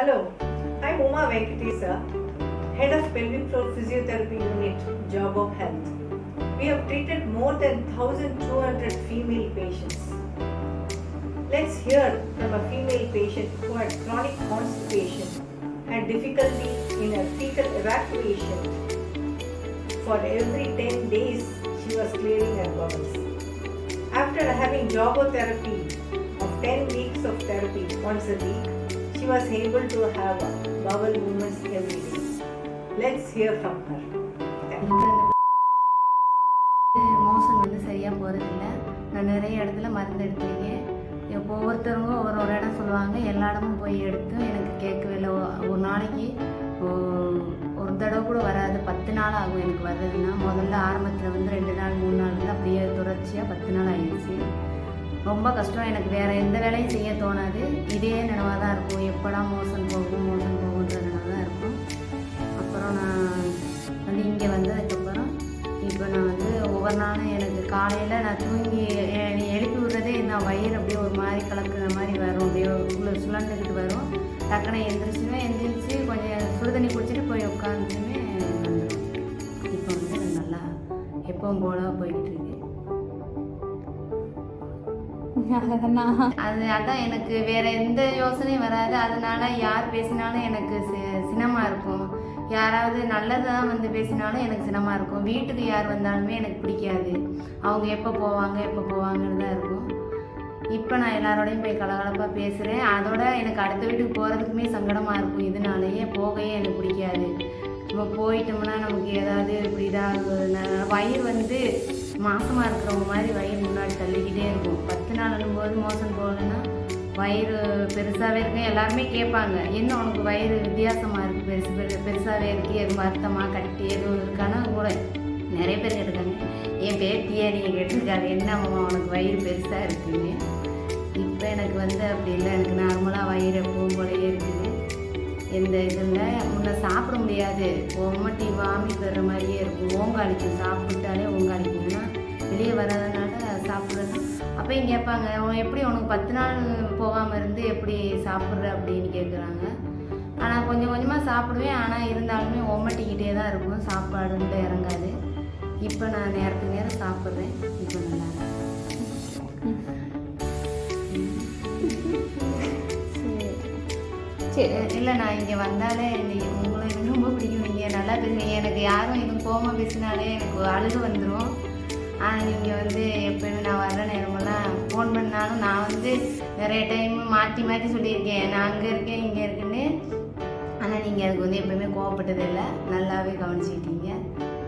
Hello, I'm Uma Venkatesa, Head of Pelvic Floor Physiotherapy Unit, Job of Health. We have treated more than 1,200 female patients. Let's hear from a female patient who had chronic constipation and difficulty in her fecal evacuation. For every 10 days, she was clearing her bowels. After having jobotherapy of 10 weeks of therapy once a week, she was able to have bowel movements every day. Let's hear from her. Motion சரியாக போகிறதில்ல. நான் நிறைய இடத்துல மருந்து எடுத்துருக்கேன். இப்போ ஒவ்வொருத்தவங்க ஒரு இடம் சொல்லுவாங்க, எல்லா இடமும் போய் எடுத்தும் எனக்கு கேட்கவே இல்லை. ஒரு நாளைக்கு ஒரு தடவை கூட வராது. 10 நாள் ஆகும் எனக்கு வர்றதுன்னா. முதல்ல ஆரம்பத்தில் 2 நாள் 3 நாள் அப்படியே தொடர்ச்சியாக 10 நாள் ஆகிடுச்சு. ரொம்ப கஷ்டம். எனக்கு வேறு எந்த வேலையும் செய்ய தோணாது. இதே நினைவாக தான் இருக்கும். எப்படா மோஷன் போகுன்ற நினைவு தான் இருக்கும். அப்புறம் நான் இங்கே வந்ததுக்கப்புறம் இப்போ நான் ஒவ்வொரு நாளும் எனக்கு காலையில் நான் தூங்கி எழுப்பி விடுறதே நான் வயிறு அப்படியே ஒரு மாதிரி கலக்குற மாதிரி வரும். அப்படியே சுழந்துக்கிட்டு வரும். டக்குனை எந்திரிச்சு கொஞ்சம் சுடுதண்ணி குடிச்சிட்டு போய் உட்காந்துமே இப்போ நல்லா எப்பவும் போல போய்கிட்டு இருக்கு. அதான் எனக்கு வேற எந்த யோசனையும் வராது. அதனால யார் பேசினாலும் எனக்கு சினமா இருக்கும். யாராவது நல்லதான் பேசினாலும் எனக்கு சினமா இருக்கும். வீட்டுக்கு யார் வந்தாலுமே எனக்கு பிடிக்காது. அவங்க எப்போ போவாங்கன்னு தான் இருக்கும். இப்போ நான் எல்லாரோடையும் போய் கலகலப்பாக பேசுகிறேன். அதோட எனக்கு அடுத்த வீட்டுக்கு போகிறதுக்குமே சங்கடமாக இருக்கும். இதனாலேயே போகையே எனக்கு பிடிக்காது. நம்ம போயிட்டோம்னா நமக்கு ஏதாவது இப்படி இதாக வயிறு மாசமாக இருக்கிறவங்க மாதிரி வயிறு முன்னாடி தள்ளிக்கிட்டே இருக்கும். 10 நாள் போது மோசம் போகலைன்னா வயிறு பெருசாகவே இருக்கும். எல்லாருமே கேட்பாங்க, என்ன உனக்கு வயிறு வித்தியாசமாக இருக்குது, பெருசாகவே இருக்குது, எதுவும் வருத்தமாக கட்டி எதுவும் இருக்கானா கூட நிறைய பேர் கேட்டிருக்காங்க. என் பேத்தியே நீங்கள் கேட்டிருக்காங்க, என்ன உனக்கு வயிறு பெருசாக இருக்குன்னு. இப்போ எனக்கு அப்படி இல்லை. எனக்கு நார்மலாக வயிறு எப்பவும் போலயே இருக்குது. எந்த இதில் முன்ன சாப்பிட முடியாது. ஒம்மட்டி வாமி பெற மாதிரியே இருக்கும். ஓங்காளிக்கும் சாப்பிட்டாலே ஓங்காளிக்கும்னா வெளியே வராதனால சாப்பிட்றது. அப்போயும் கேட்பாங்க, எப்படி உனக்கு 10 நாள் போகாமல் இருந்து எப்படி சாப்பிட்ற அப்படின்னு கேட்குறாங்க. ஆனால் கொஞ்சம் கொஞ்சமாக சாப்பிடுவேன். ஆனால் இருந்தாலுமே ஒம்மட்டிக்கிட்டே தான் இருக்கும். சாப்பாடுன்ட்டு இறங்காது. இப்போ நான் நேரத்துக்கு நேரம் சாப்பிட்றேன். இப்போ நல்லா இல்லை. நான் இங்கே வந்தாலே உங்களை எனக்கு ரொம்ப பிடிக்கும். நீங்கள் நல்லா பேசுவீங்க. எனக்கு யாரும் எதுவும் கோவமாக பேசினாலே எனக்கு அழுக வந்துடும். ஆனால் நீங்கள் எப்போயுமே நான் வர்ற நேரமெல்லாம் ஃபோன் பண்ணாலும் நான் நிறைய டைம் மாற்றி சொல்லியிருக்கேன், நான் அங்கே இருக்கேன் இங்கே இருக்குன்னு. ஆனால் நீங்கள் அதுக்கு எப்போயுமே கோவப்பட்டதே இல்லை. நல்லாவே கவனிச்சிக்கிட்டீங்க.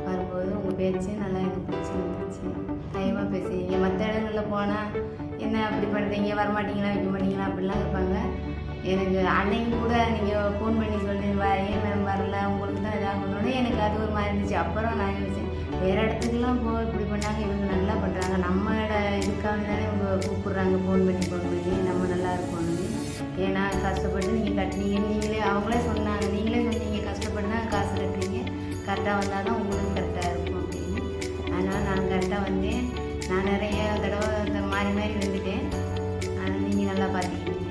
வரும்போது உங்கள் பேச்சு நல்லா எனக்கு பிடிச்சிருந்துச்சு. தைரியமாக பேசுவீங்க. மற்ற இடங்களில் போனால் என்ன அப்படி பண்ணுறீங்க, வரமாட்டீங்களா, வைக்க மாட்டீங்களா அப்படிலாம் இருப்பாங்க. எனக்கு அன்னைக்கு கூட நீங்கள் ஃபோன் பண்ணி சொல்லிடுவா, ஏன் மேம் வரல, உங்களுக்கு தான் இதாகணுன்னு எனக்கு அது ஒரு மாதிரி இருந்துச்சு. அப்புறம் நான் யோசிச்சேன், வேறு இடத்துக்குலாம் இப்படி பண்ணாங்க, இவங்க நல்லா பண்ணுறாங்க, நம்ம இதுக்காக தானே இவங்க கூப்பிட்றாங்க, ஃபோன் பண்ணி நம்ம நல்லா இருக்கணும்னு. ஏன்னா கஷ்டப்பட்டு நீங்கள் கட்டினீங்க, நீங்களே அவங்களே சொன்னீங்க கஷ்டப்பட்டு தான் காசு கட்டுறீங்க, கரெக்டாக வந்தால் தான் உங்களுக்கு கரெக்டாக இருக்கும் அப்படின்னு. அதனால் நான் கரெக்டாக வந்தேன். நான் நிறைய தடவை மாறி வந்துட்டேன். ஆனால் நீங்கள் நல்லா பார்த்துக்கிட்டீங்க.